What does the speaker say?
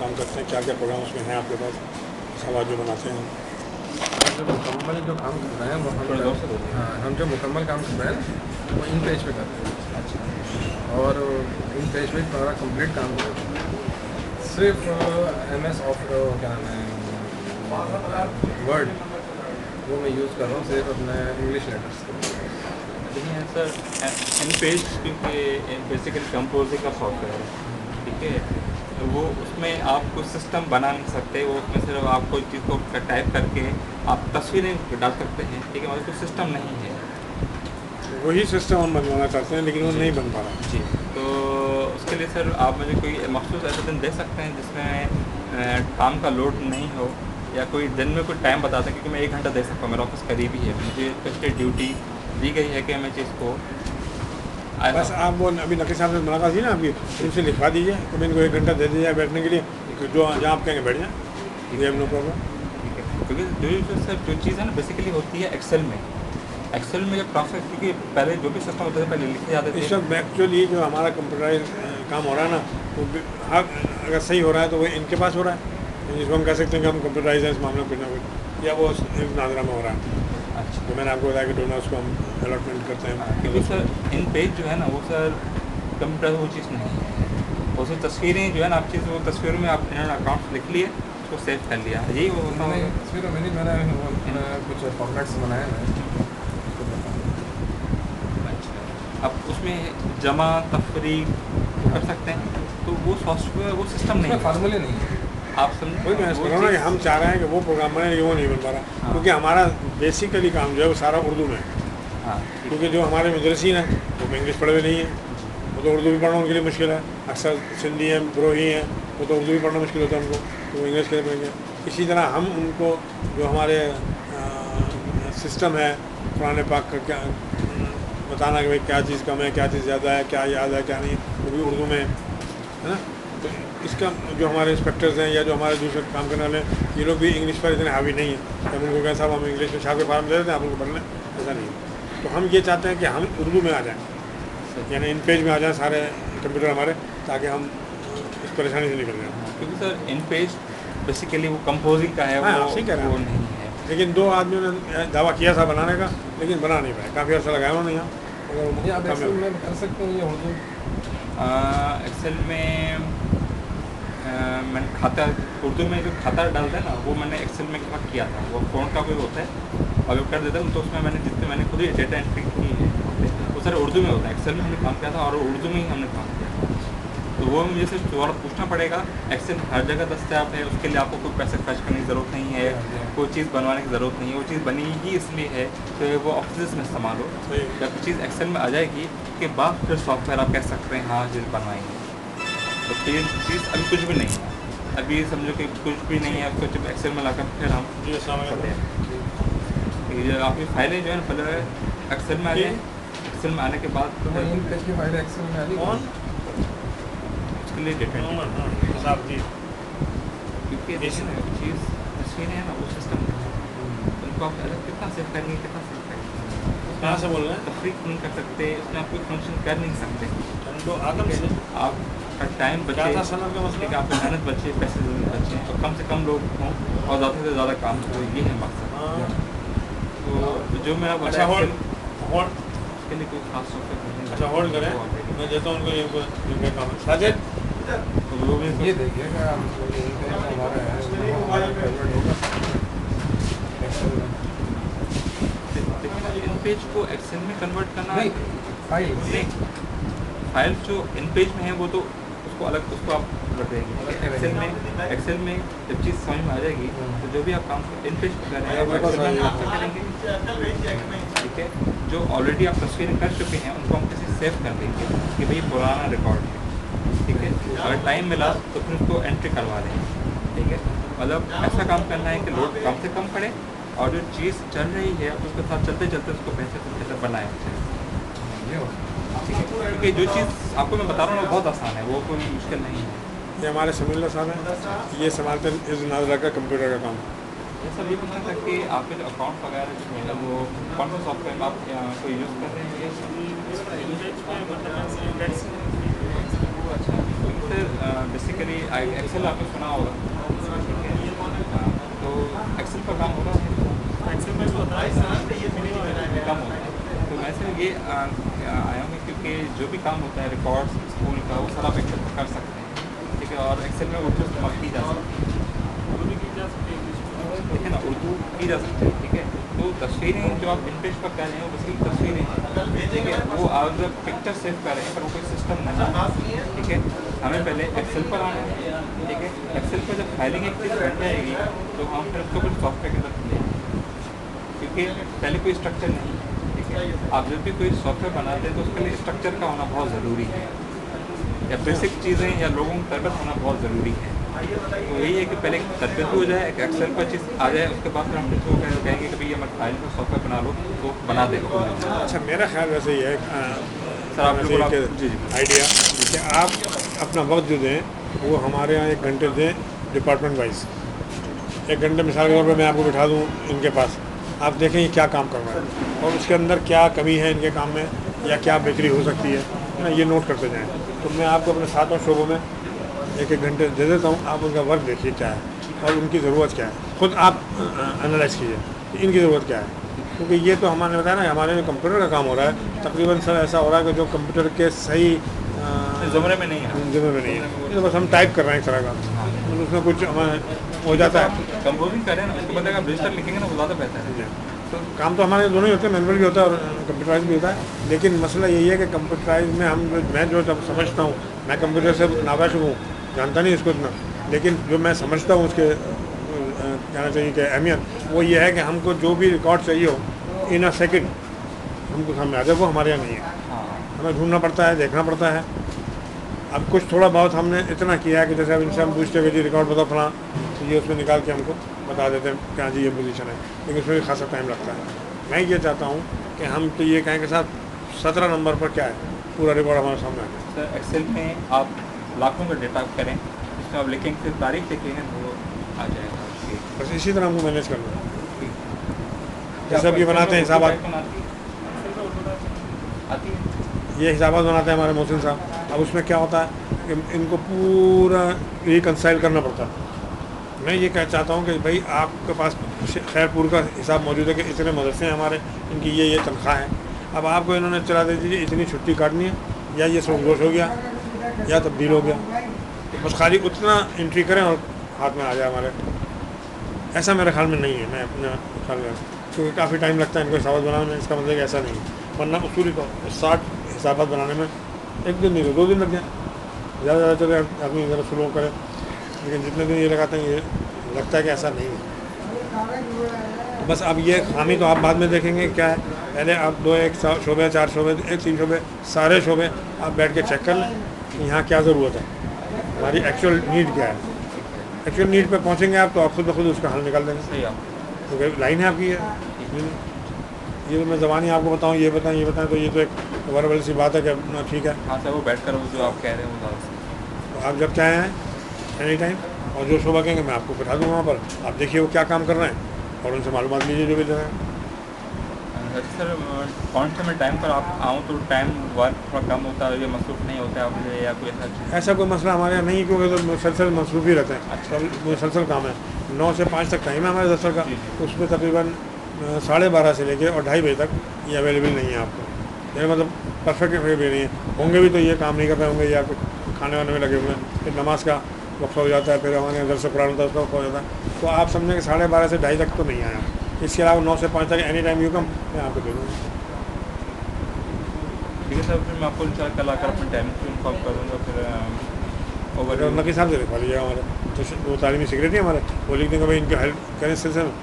काम करते हैं, क्या क्या प्रोग्राम उसमें हैं आपके पास, सवाल जो बनाते हैं? जो मुकम्मल जो काम कर रहे हैं वो हम जो मुकम्मल काम कर रहे हैं वो इन पेज पे कर रहे हैं। अच्छा। और इन पेज पे हमारा कंप्लीट काम है सिर्फ MS ऑफिस क्या नाम है वर्ड वो मैं यूज़ कर रहा हूँ सिर्फ अपने इंग्लिश लेटर्स नहीं है सर इन पेज, क्योंकि बेसिकली कंपोजिंग का सॉफ्टवेयर है, ठीक है। वो उसमें आप कोई सिस्टम बना नहीं सकते, वो उसमें सिर्फ आप कोई चीज़ को टाइप करके आप तस्वीरें डाल सकते हैं, ठीक है। मतलब कोई सिस्टम नहीं है। वही सिस्टम हम बनवाना चाहते हैं लेकिन वो नहीं बन पा रहा। जी, तो उसके लिए सर आप मुझे कोई मखसूस ऐसा दिन दे सकते हैं जिसमें काम का लोड नहीं हो, या कोई दिन में कोई टाइम बता दें, क्योंकि मैं 1 घंटा दे सकता हूँ, मेरा ऑफिस करीब ही है, मुझे स्पेशली ड्यूटी दी गई है कि मैं चीज़ को बस आप वो अभी नकीब साहब से मुलाकात हुई ना आपकी, उनसे लिखवा दीजिए तो मैं इनको 1 घंटा दे दीजिए बैठने के लिए, जो जहाँ आप कहेंगे बैठ जाए, ये नो प्रॉब्लम। ठीक है। क्योंकि जो चीज़ है ना बेसिकली होती है एक्सेल में जब ट्रांसफर, क्योंकि पहले जो भी सिस्टम होते थे पहले लिखे जाते थे। इस वक्त एक्चुअली जो हमारा कंप्यूटराइज काम हो रहा है ना, वो हाँ अगर सही हो रहा है तो वो इनके पास हो रहा है, जिसको हम कह सकते हैं कि हम कंप्यूटराइज है इस मामले में कुछ ना कुछ, या वो नादरा में हो रहा है। अच्छा, तो मैंने आपको बताया कि डोनर्स को हम अलॉटमेंट करते हैं। क्योंकि सर इन पेज जो है ना वो सर कंप्यूटर वो चीज़ नहीं है, वो सिर्फ तस्वीरें जो है ना, आप चीज़ वो तस्वीरों में आप इन्होंने अकाउंट लिख लिए, उसको सेव कर लिया, यही वो होता है। तस्वीरों में नहीं, मैंने कुछ फॉर्मेट्स बनाए हैं। अच्छा, अब उसमें जमा तफरी कर सकते हैं, तो वो सॉफ्टवेयर वो सिस्टम नहीं है, फार्मूले नहीं है। आप समझे। वही मैं कह रहा हूँ ना कि हम चाह रहे हैं कि वो प्रोग्राम बने लेकिन वो नहीं बन पा रहा, हाँ। क्योंकि हमारा बेसिकली काम जो है वो सारा उर्दू में है। हाँ, ठीक क्योंकि जो हमारे मुदरसिन हैं वो इंग्लिश पढ़े हुए नहीं हैं, वो तो उर्दू भी पढ़ना उनके लिए मुश्किल है। अक्सर सिंधी हैं, ब्रोही हैं, वो तो उर्दू भी पढ़ना मुश्किल होता है उनको, तो वो इंग्लिश कैसे पढ़ेंगे। इसी तरह हम उनको जो हमारे सिस्टम है कुरान पाक का क्या बताना कि भाई क्या चीज़ कम है, क्या चीज़ ज़्यादा है, क्या याद है क्या नहीं, वो भी उर्दू में है ना। तो इसका जो हमारे इंस्पेक्टर्स हैं या जो हमारे दूसरे काम करने वाले हैं, ये लोग भी इंग्लिश पर इतने हावी नहीं है। हम उनको कहें साहब हम इंग्लिश में छाप के फार्म दे देते हैं, आप उनको पढ़ लें, ऐसा नहीं है। तो हम ये चाहते हैं कि हम उर्दू में आ जाएँ, यानी इन पेज में आ जाएँ सारे कंप्यूटर हमारे, ताकि हम इस परेशानी से निकल जाएँ। क्योंकि सर इन पेज बेसिकली वो कंपोजिंग का है, हाँ, वो सही कह रहे हैं वो आप। नहीं है। लेकिन 2 आदमियों ने दावा किया था बनाने का, लेकिन बना नहीं पाए, काफ़ी अर्सा लगाया उन्होंने यहाँ, ये आप मगर एक्सेल में कर सकते हैं ये उर्दू। एक्सेल में मैंने खाता उर्दू में जो खाता डालता है ना, वो मैंने एक्सेल में क्या किया था, वो फ़ॉन्ट का कोई होता है, अगर कर देता हूँ तो उसमें मैंने खुद ही डेटा एंट्री की है, वो सारा उर्दू में होता है। एक्सेल में हमने काम किया था और उर्दू में ही हमने काम किया था, तो वो मुझे सिर्फ दोबारा पूछना पड़ेगा। एक्सेल हर जगह दस्तियाब है, उसके लिए आपको कोई पैसे खर्च करने की ज़रूरत नहीं है, कोई चीज़ बनवाने की ज़रूरत नहीं है, वो चीज़ बनी ही इसलिए है कि वो ऑफिस में इस्तेमाल हो। जब चीज़ एक्सेल में आ जाएगी के बाद फिर सॉफ्टवेयर आप कह सकते हैं हाँ चीज़ बनवाएंगे। तो फिर चीज़ अभी कुछ भी नहीं है, अभी समझो कि कुछ भी नहीं है, उसको जब एक्सेल में लाकर फिर हम ये आपकी फाइलें जो है ना पहले एक्सेल में आ जाए, एक्सेल में आने के बाद तो मैं इन पेज की फाइल एक्सेल में आ रही उसके लिए डिफरेंट, क्योंकि देखिए ना चीज़ मशीन है ना वो सिस्टम उनको आप अलग कितना सेव करेंगे, कितना सेव करेंगे, कहाँ से बोल रहे हैं? तफरीक नहीं कर सकते, उसमें आप कोई फंक्शन कर नहीं सकते, तो आदम से आपका टाइम बचे, क्या था सनद का मसला? ठीक है, आपकी मेहनत बचे, पैसे बचे और कम से कम लोग हों और ज़्यादा से ज़्यादा काम हो, ये है मकसद। तो जो मैं अच्छा होल्ड उसके लिए कोई खास सॉफ्टवेयर नहीं है। अच्छा होल्ड करें, मैं देता हूँ उनको ये काम है। साजिद तो वो भी ये देखिएगा आप इन पेज में हमारा है हमारा कन्वर्ट होगा एक्सेल में। इन पेज को एक्सेल में कन्वर्ट करना नहीं फाइल नहीं, फाइल जो इन पेज में है वो तो उसको अलग उसको आप रख देंगे। एक्सेल में जब चीज़ समझ में आ जाएगी तो जो भी आप काम इन पेज पर कर रहे हैं वो एक्सेल में आप करेंगे, ठीक है। जो ऑलरेडी आप तस्वीरें कर चुके हैं उनको हम किसी सेव कर देंगे कि भाई पुराना रिकॉर्ड है, ठीक है। अगर टाइम मिला तो फिर उसको एंट्री करवा देंगे, ठीक है। मतलब ऐसा काम करना है कि लोड कम से कम पड़े और जो चीज़ चल रही है उसके साथ चलते चलते उसको बेहतर से बेहतर बनाए, ठीक है। क्योंकि जो चीज़ आपको मैं बता रहा हूँ वो बहुत आसान है, वो कोई मुश्किल नहीं है। ये हमारे समील्ला साहब हैं, ये संभालते हैं इस नाजरा का कंप्यूटर का काम। ये सब ये पूछना था कि आपके जो अकाउंट वगैरह जो है वो कौन सा सॉफ्टवेयर आप कोई यूज़ कर रहे हैं? अच्छा, सर बेसिकली एक्सेल आपने सुना होगा, ठीक है। तो एक्सेल पर काम हो रहा है, एक्सेल में जो होता है कम होता है। तो मैं सर ये आया हूँ क्योंकि जो भी काम होता है रिकॉर्ड्स स्कूल का वो सारा आप एक्सेल पर कर सकते हैं, ठीक है। और एक्सेल में उर्दू इस्तेमाल की जा सकती है, ठीक है ना, उर्दू की जा सकती है, ठीक है। तो तस्वीरें जो आप इन पेज पर कर रहे हैं वो बस तस्वीरें हैं, ठीक है। वो आप जब पिक्चर सेव कर रहे हैं पर वो कोई सिस्टम नहीं है, ठीक है। हमें पहले एक्सेल पर आना है, ठीक है। एक्सेल पर जब फाइलिंग एक चीज़ बन जाएगी तो हम फिर उसको कुछ सॉफ्टवेयर के अंदर लेंगे, क्योंकि पहले कोई स्ट्रक्चर नहीं है, ठीक है। आप जब भी कोई सॉफ्टवेयर बनाते हैं तो उसके लिए स्ट्रक्चर का होना बहुत ज़रूरी है, या बेसिक चीज़ें या लोगों की तरबियत होना बहुत ज़रूरी है। तो यही है कि पहले तरबियत हो जाए, एक एक्सेल पर चीज़ आ जाए, उसके बाद फिर हम किसी को कहेंगे कि भाई ये मत फाइल पर सॉफ्टवेयर बना लो तो बना देगा। अच्छा, मेरा ख्याल वैसे ही है सर आप लोग जी जी आइडिया कि आप अपना वक्त जो दें वो हमारे यहाँ 1 घंटे दें डिपार्टमेंट वाइज। 1 घंटे मिसाल के तौर पर मैं आपको बिठा दूँ इनके पास, आप देखें ये क्या काम कर रहा है और उसके अंदर क्या कमी है इनके काम में या क्या बेहतरी हो सकती है ना, ये नोट करते जाएँ। तो मैं आपको अपने 7 शोबों में 1-1 घंटे दे देता हूँ, आप उनका वर्क देखिए क्या है और उनकी ज़रूरत क्या है, ख़ुद आप एनालाइज कीजिए कि इनकी ज़रूरत क्या है। क्योंकि ये तो हमारे बताया ना, हमारे कंप्यूटर का काम हो रहा है तकरीबन सर, ऐसा हो रहा है कि जो कंप्यूटर के सही ज़माने में नहीं है, ज़िम्मे में नहीं है, ये तो बस हम टाइप कर रहे हैं एक तरह का, मतलब उसमें कुछ हमें हो जाता है। कंपोजिंग करें ना, उसको पता है आप रजिस्टर लिखेंगे ना वो ज़्यादा बेहतर है। तो काम तो हमारे दोनों ही होते हैं, मैनुअल भी होता है और कंप्यूटराइज भी होता है। लेकिन मसला यही है कि कंप्यूटराइज में मैं जो जब समझता हूँ, मैं कंप्यूटर से नावाकिफ़ हूँ, जानता नहीं इसको इतना, लेकिन जो मैं समझता हूँ उसके कहना चाहिए कि अहमियत वो ये है कि हमको जो भी रिकॉर्ड चाहिए हो इन अ सेकेंड हमको सामने आ जाए, वो हमारे यहाँ नहीं है। हमें ढूंढना पड़ता है, देखना पड़ता है। अब कुछ थोड़ा बहुत हमने इतना किया है कि जैसे अब इनसे हम पूछते हैं कि जी रिकॉर्ड बताओ फलां, तो ये उसमें निकाल के हमको बता देते हैं कि हाँ जी ये पोजीशन है, लेकिन उसमें भी खासा टाइम लगता है। मैं ये चाहता हूँ कि हम तो ये कहें कि साहब 17 नंबर पर क्या है, पूरा रिकॉर्ड हमारे सामने आ जाए। सर एक्सेल में आप लाखों का डेटा करें, इसमें आप लिखेंगे फिर तारीख लिखेंगे तो आ जाएगा। बस इसी तरह हमको मैनेज करना है। जैसे अब ये बनाते हैं हिसाब, आती है, ये हिसाब बनाते हैं हमारे मोहसिन साहब। अब उसमें क्या होता है कि इनको पूरा रिकंसाइल करना पड़ता है। मैं ये कह चाहता हूँ कि भाई आपके पास खैरपुर का हिसाब मौजूद है कि इतने मदरसे हैं हमारे, इनकी ये तनख्वाह है। अब आपको इन्होंने चला दे दीजिए इतनी छुट्टी काटनी है, या ये सोगोश हो गया या तब्दील हो गया, बस खाली उतना एंट्री करें और हाथ में आ जाए हमारे। ऐसा मेरे ख्याल में नहीं है, मैं अपने ख्याल में, क्योंकि काफ़ी टाइम लगता है इनको हिसाब बनाने में। इसका मतलब ऐसा नहीं है, वरना उसूली तो 60 हिसाब बनाने में 1 दिन नहीं तो 2 दिन लग जाए, ज़्यादा चले आदमी ज़रा स्लो करे। लेकिन जितने दिन ये लगाते हैं ये लगता है कि ऐसा नहीं है। बस अब ये खामी तो आप बाद में देखेंगे क्या है, पहले आप 2-1 शोबे 4 शोबे 1-3 शोबे सारे शोबे आप बैठ के चेक कर लें कि यहाँ क्या ज़रूरत है, हमारी एक्चुअल नीड क्या है। एक्चुअल नीड पे पहुँचेंगे आप तो आप खुद ब खुद उसका हल निकाल देंगे। सही आप तो लाइन है आपकी ये तो मैं ज़बानी आपको बताऊँ ये बताएं तो ये तो एक वर्बल सी बात है कि ठीक है। हाँ सर, वो बैठ कर वो जो आप कह रहे हैं वो ज़्यादा सही। तो आप जब चाहें एनी टाइम, और जो शोबा कहेंगे मैं आपको बिठा दूँगा वहाँ पर, आप देखिए वो क्या काम कर रहे हैं और उनसे मालूमात लीजिए जो भी देना है। सर कौन से मैं टाइम पर आप आऊँ तो टाइम वर्क थोड़ा कम होता है, ये मसरूफ़ नहीं होता है मुझे, या कोई ऐसा ऐसा कोई मसला हमारे यहाँ नहीं, क्योंकि तो मुसलसल मसरूफ़ ही रहते हैं। अच्छा। मुसलसल काम है, 9 से 5 तक टाइम है हमारे दफ्तर का, उसमें तकरीबन 12:30 से लेके और 2:30 बजे तक ये अवेलेबल नहीं है आपको। मेरा मतलब परफेक्ट भी नहीं है, होंगे भी तो ये काम नहीं कर रहे होंगे या कुछ खाने वाने में लगे हुए हैं, फिर नमाज का वक्त हो जाता है, फिर हमारे अंदर से कुरान होता है उसका वक्त हो जाता है। तो आप समझें कि 12:30 से 2:30 तक तो नहीं आया। इसके अलावा 9 से 5 तक एनी टाइम यू कम, मैं आपको दे दूँगा। ठीक है सर, फिर मैं आपको इंशाल्लाह कल आकर अपने टाइम को इन्फॉर्म कर दूँगा। फिर ओवर नकी साहब से लिखवा लीजिएगा हमारे, तो वो तालीमी सेक्रेटरी हमारे, वो लिख देंगे भाई इनकी हेल्प करें सिलसिले में,